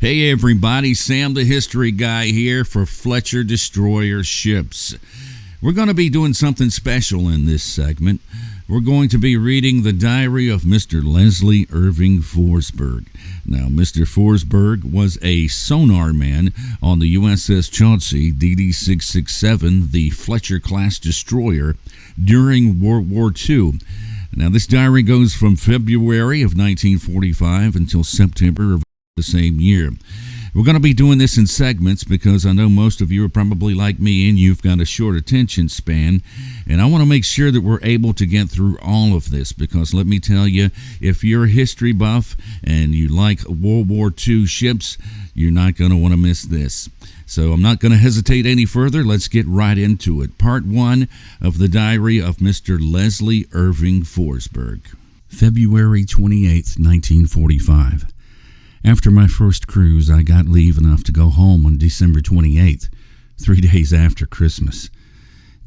Hey everybody, Sam the History Guy here for Fletcher Destroyer Ships. We're going to be doing something special in this segment. We're going to be reading the diary of Mr. Leslie Irving Forsberg. Now, Mr. Forsberg was a sonar man on the USS Chauncey DD 667, the Fletcher-class destroyer, during World War II. Now, this diary goes from February of 1945 until September of the same year. We're going to be doing this in segments because I know most of you are probably like me and you've got a short attention span, and I want to make sure that we're able to get through all of this because let me tell you, if you're a history buff and you like World War II ships, you're not going to want to miss this. So I'm not going to hesitate any further. Let's get right into it. Part 1 of the diary of Mr. Leslie Irving Forsberg. February 28th, 1945. After my first cruise, I got leave enough to go home on December 28th, 3 days after Christmas.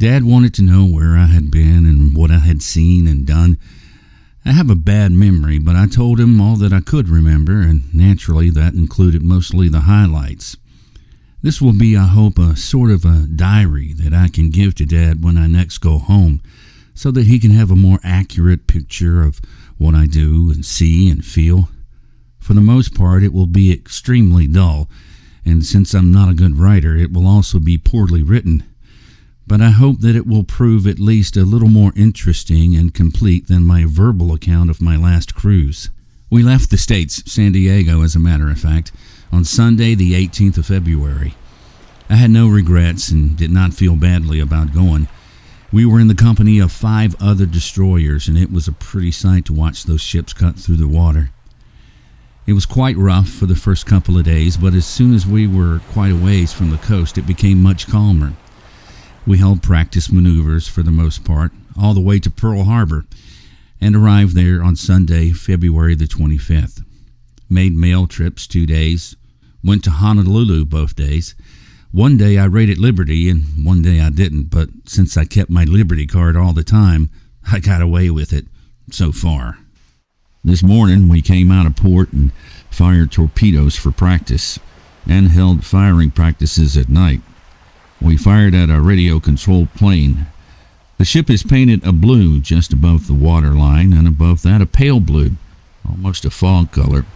Dad wanted to know where I had been and what I had seen and done. I have a bad memory, but I told him all that I could remember, and naturally that included mostly the highlights. This will be, I hope, a sort of a diary that I can give to Dad when I next go home, so that he can have a more accurate picture of what I do and see and feel. For the most part, it will be extremely dull, and since I'm not a good writer, it will also be poorly written. But I hope that it will prove at least a little more interesting and complete than my verbal account of my last cruise. We left the States, San Diego as a matter of fact, on Sunday the 18th of February. I had no regrets and did not feel badly about going. We were in the company of 5 other destroyers, and it was a pretty sight to watch those ships cut through the water. It was quite rough for the first couple of days, but as soon as we were quite a ways from the coast, it became much calmer. We held practice maneuvers for the most part, all the way to Pearl Harbor, and arrived there on Sunday, February the 25th. Made mail trips 2 days, went to Honolulu both days. One day I raided Liberty, and one day I didn't, but since I kept my Liberty card all the time, I got away with it so far. This morning, we came out of port and fired torpedoes for practice and held firing practices at night. We fired at a radio-controlled plane. The ship is painted a blue just above the waterline and above that a pale blue, almost a fog color.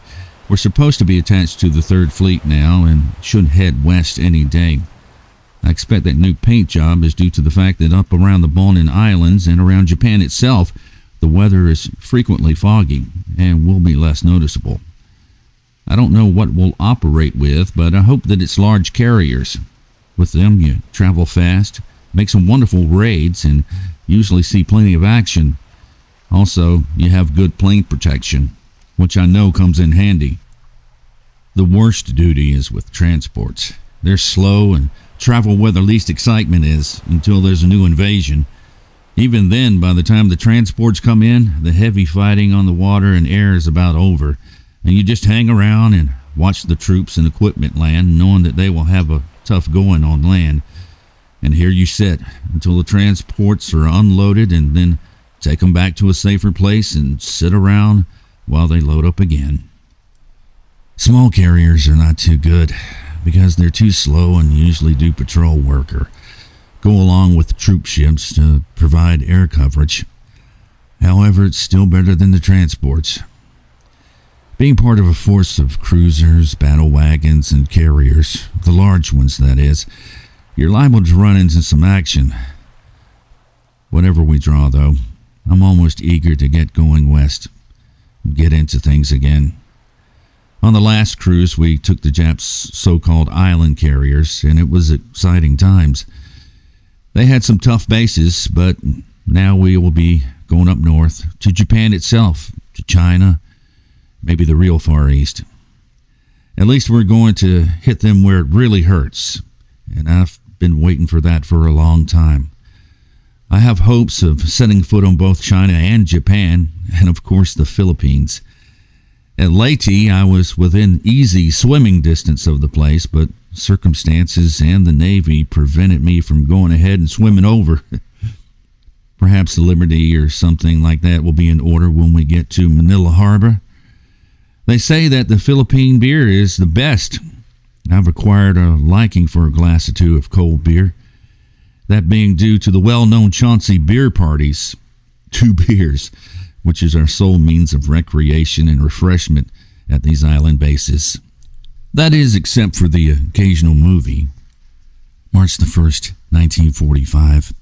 We're supposed to be attached to the 3rd Fleet now and should head west any day. I expect that new paint job is due to the fact that up around the Bonin Islands and around Japan itself, the weather is frequently foggy and will be less noticeable. I don't know what we'll operate with, but I hope that it's large carriers. With them, you travel fast, make some wonderful raids, and usually see plenty of action. Also, you have good plane protection, which I know comes in handy. The worst duty is with transports. They're slow and travel where the least excitement is until there's a new invasion. Even then, by the time the transports come in, the heavy fighting on the water and air is about over, and you just hang around and watch the troops and equipment land, knowing that they will have a tough going on land. And here you sit until the transports are unloaded and then take them back to a safer place and sit around while they load up again. Small carriers are not too good because they're too slow and usually do patrol work or go along with troop ships to provide air coverage. However, it's still better than the transports. Being part of a force of cruisers, battle wagons, and carriers, the large ones that is, you're liable to run into some action. Whatever we draw, though, I'm almost eager to get going west and get into things again. On the last cruise, we took the Japs' so-called island carriers, and it was exciting times. They had some tough bases, but now we will be going up north to Japan itself, to China, maybe the real Far East. At least we're going to hit them where it really hurts, and I've been waiting for that for a long time. I have hopes of setting foot on both China and Japan, and of course the Philippines. At Leyte, I was within easy swimming distance of the place, but circumstances and the Navy prevented me from going ahead and swimming over. Perhaps the Liberty or something like that will be in order when we get to Manila Harbor. They say that the Philippine beer is the best. I've acquired a liking for a glass or two of cold beer, that being due to the well-known Chauncey beer parties. 2 beers, which is our sole means of recreation and refreshment at these island bases. That is, except for the occasional movie. March the 1st, 1945.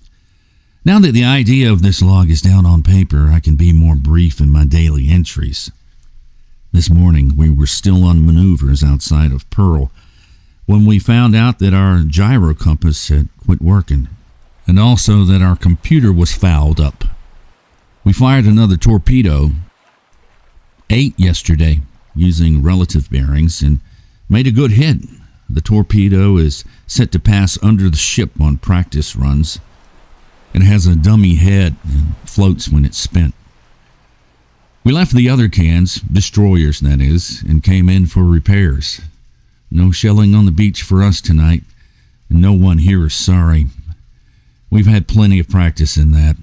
Now that the idea of this log is down on paper, I can be more brief in my daily entries. This morning, we were still on maneuvers outside of Pearl when we found out that our gyro compass had quit working, and also that our computer was fouled up. We fired another torpedo, 8 yesterday, using relative bearings, and made a good hit. The torpedo is set to pass under the ship on practice runs. It has a dummy head and floats when it's spent. We left the other cans, destroyers that is, and came in for repairs. No shelling on the beach for us tonight, and no one here is sorry. We've had plenty of practice in that.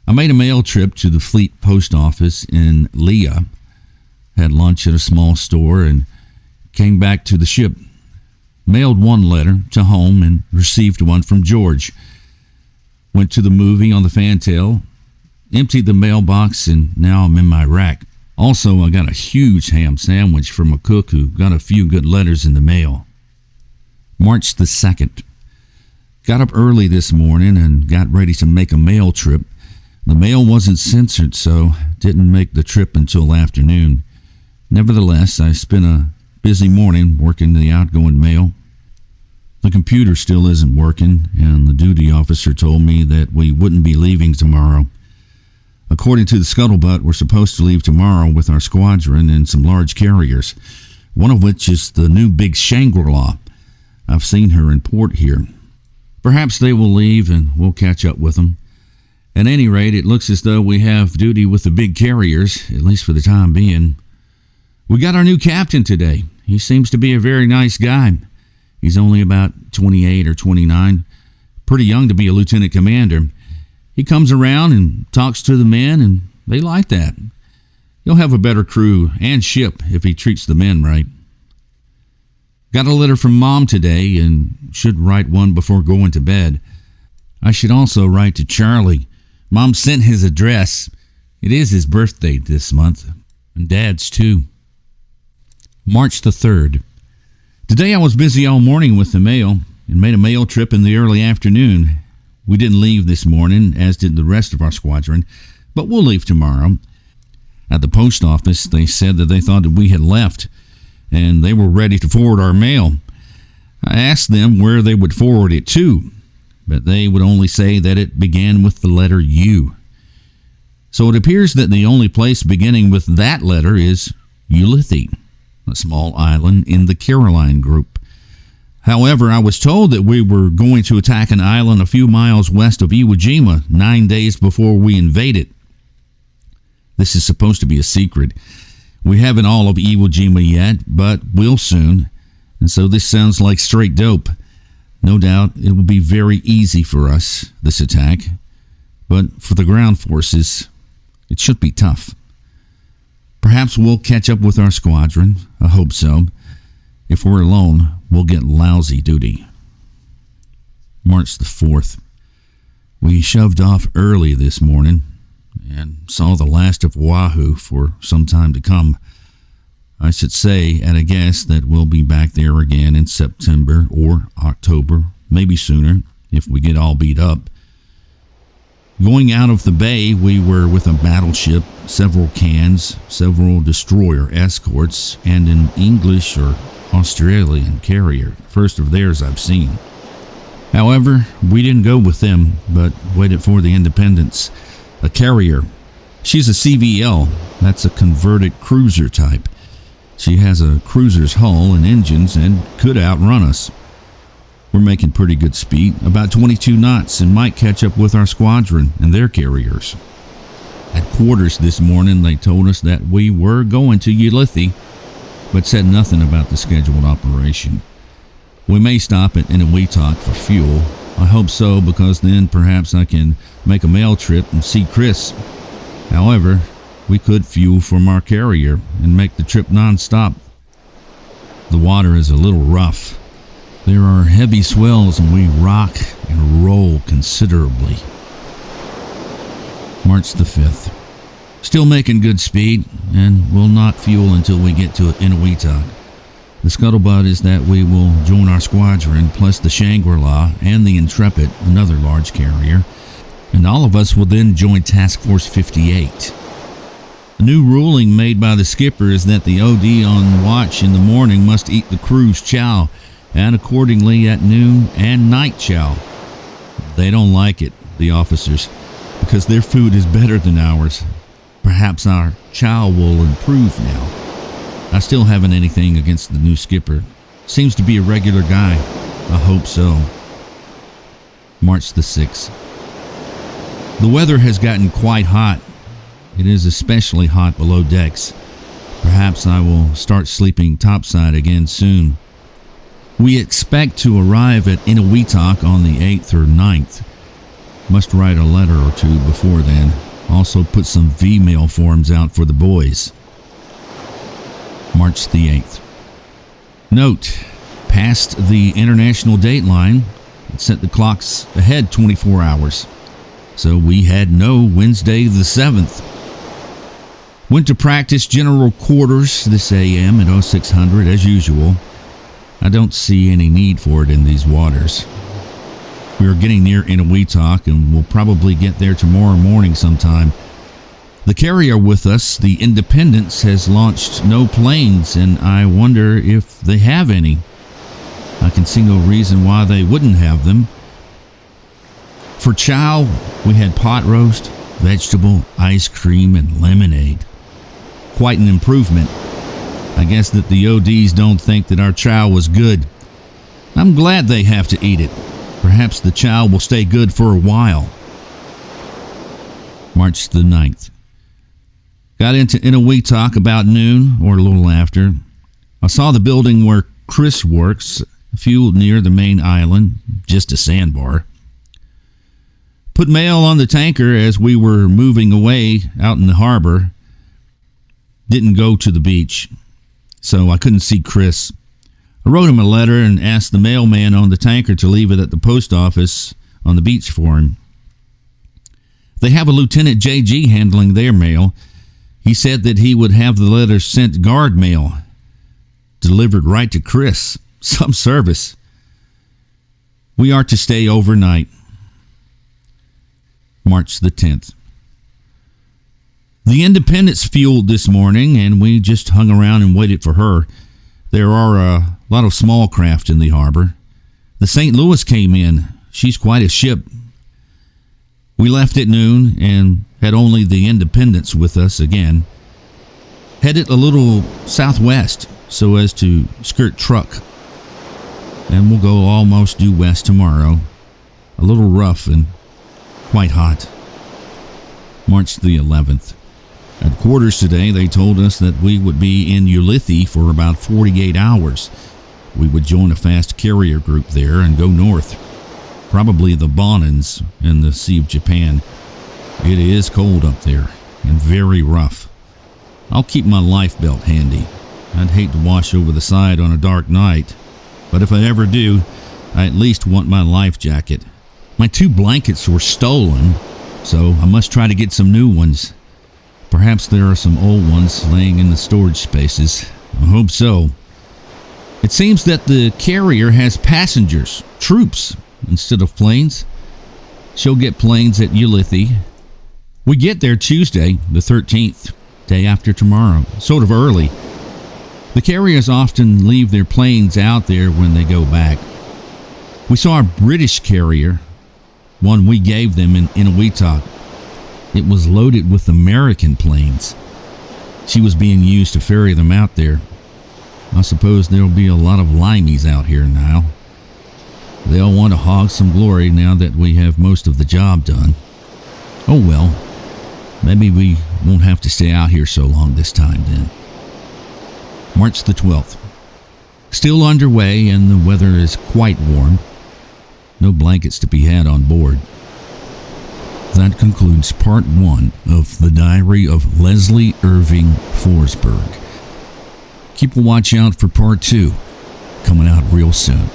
I made a mail trip to the Fleet Post Office in Leah, had lunch at a small store, and came back to the ship. Mailed 1 letter to home and received 1 from George. Went to the movie on the fantail, emptied the mailbox, and now I'm in my rack. Also, I got a huge ham sandwich from a cook who got a few good letters in the mail. March the 2nd. Got up early this morning and got ready to make a mail trip. The mail wasn't censored, so didn't make the trip until afternoon. Nevertheless, I spent a busy morning working the outgoing mail. The computer still isn't working, and the duty officer told me that we wouldn't be leaving tomorrow. According to the scuttlebutt, we're supposed to leave tomorrow with our squadron and some large carriers, one of which is the new big Shangri-La. I've seen her in port here. Perhaps they will leave and we'll catch up with them. At any rate, it looks as though we have duty with the big carriers, at least for the time being. We got our new captain today. He seems to be a very nice guy. He's only about 28 or 29, pretty young to be a lieutenant commander. He comes around and talks to the men, and they like that. He'll have a better crew and ship if he treats the men right. Got a letter from Mom today and should write one before going to bed. I should also write to Charlie. Mom sent his address. It is his birthday this month, and Dad's too. March the 3rd. Today I was busy all morning with the mail and made a mail trip in the early afternoon. We didn't leave this morning, as did the rest of our squadron, but we'll leave tomorrow. At the post office, they said that they thought that we had left, and they were ready to forward our mail. I asked them where they would forward it to, but they would only say that it began with the letter U. So it appears that the only place beginning with that letter is Ulithi, a small island in the Caroline group. However, I was told that we were going to attack an island a few miles west of Iwo Jima 9 days before we invade it. This is supposed to be a secret. We haven't all of Iwo Jima yet, but we'll soon, and so this sounds like straight dope. No doubt it will be very easy for us, this attack, but for the ground forces, it should be tough. Perhaps we'll catch up with our squadron. I hope so. If we're alone, we'll get lousy duty. March the 4th. We shoved off early this morning and saw the last of Oahu for some time to come. I should say at a guess that we'll be back there again in September or October, maybe sooner, if we get all beat up. Going out of the bay, we were with a battleship, several cans, several destroyer escorts, and an English or Australian carrier, first of theirs I've seen. However, we didn't go with them, but waited for the Independence, a carrier. She's a CVL, that's a converted cruiser type. She has a cruiser's hull and engines and could outrun us. We're making pretty good speed, about 22 knots, and might catch up with our squadron and their carriers. At quarters this morning, they told us that we were going to Ulithi, but said nothing about the scheduled operation. We may stop at Inuiatak for fuel. I hope so, because then perhaps I can make a mail trip and see Chris. However, we could fuel from our carrier and make the trip non-stop. The water is a little rough. There are heavy swells and we rock and roll considerably. March the 5th. Still making good speed and will not fuel until we get to Inuiatak. The scuttlebutt is that we will join our squadron plus the Shangri-La and the Intrepid, another large carrier, and all of us will then join Task Force 58. A new ruling made by the skipper is that the OD on watch in the morning must eat the crew's chow, and accordingly at noon and night chow. They don't like it, the officers, because their food is better than ours. Perhaps our chow will improve now. I still haven't anything against the new skipper. Seems to be a regular guy. I hope so. March the 6th. The weather has gotten quite hot. It is especially hot below decks. Perhaps I will start sleeping topside again soon. We expect to arrive at Inuiatak on the 8th or 9th. Must write a letter or two before then. Also put some V-mail forms out for the boys. March the 8th. Note, past the international date line, it set the clocks ahead 24 hours. So we had no Wednesday the 7th. Went to practice general quarters this AM at 0600 as usual. I don't see any need for it in these waters. We are getting near Inuiatak and we'll probably get there tomorrow morning sometime. The carrier with us, the Independence, has launched no planes, and I wonder if they have any. I can see no reason why they wouldn't have them. For chow, we had pot roast, vegetable, ice cream, and lemonade. Quite an improvement. I guess that the ODs don't think that our chow was good. I'm glad they have to eat it. Perhaps the chow will stay good for a while. March the 9th. Got into Inuiatak about noon or a little after. I saw the building where Chris works, a few near the main island, just a sandbar. Put mail on the tanker as we were moving away out in the harbor. Didn't go to the beach, so I couldn't see Chris. I wrote him a letter and asked the mailman on the tanker to leave it at the post office on the beach for him. They have a Lieutenant JG handling their mail. He said that he would have the letter sent guard mail, delivered right to Chris. Some service. We are to stay overnight. March the 10th. The Independence fueled this morning, and we just hung around and waited for her. There are a lot of small craft in the harbor. The St. Louis came in. She's quite a ship. We left at noon and had only the Independence with us again. Headed a little southwest so as to skirt Truck. And we'll go almost due west tomorrow. A little rough and quite hot. March the 11th. At quarters today, they told us that we would be in Ulithi for about 48 hours. We would join a fast carrier group there and go north. Probably the Bonins in the Sea of Japan. It is cold up there and very rough. I'll keep my life belt handy. I'd hate to wash over the side on a dark night, but if I ever do, I at least want my life jacket. My 2 blankets were stolen, so I must try to get some new ones. Perhaps there are some old ones laying in the storage spaces. I hope so. It seems that the carrier has passengers, troops, instead of planes. She'll get planes at Ulithi. We get there Tuesday, the 13th, day after tomorrow, sort of early. The carriers often leave their planes out there when they go back. We saw a British carrier, one we gave them in Inuiatak. It was loaded with American planes. She was being used to ferry them out there. I suppose there'll be a lot of limeys out here now. They'll want to hog some glory now that we have most of the job done. Oh well, maybe we won't have to stay out here so long this time then. March the 12th. Still underway and the weather is quite warm. No blankets to be had on board. that concludes part 1 of the Diary of Leslie Irving Forsberg. Keep a watch out for part 2, coming out real soon.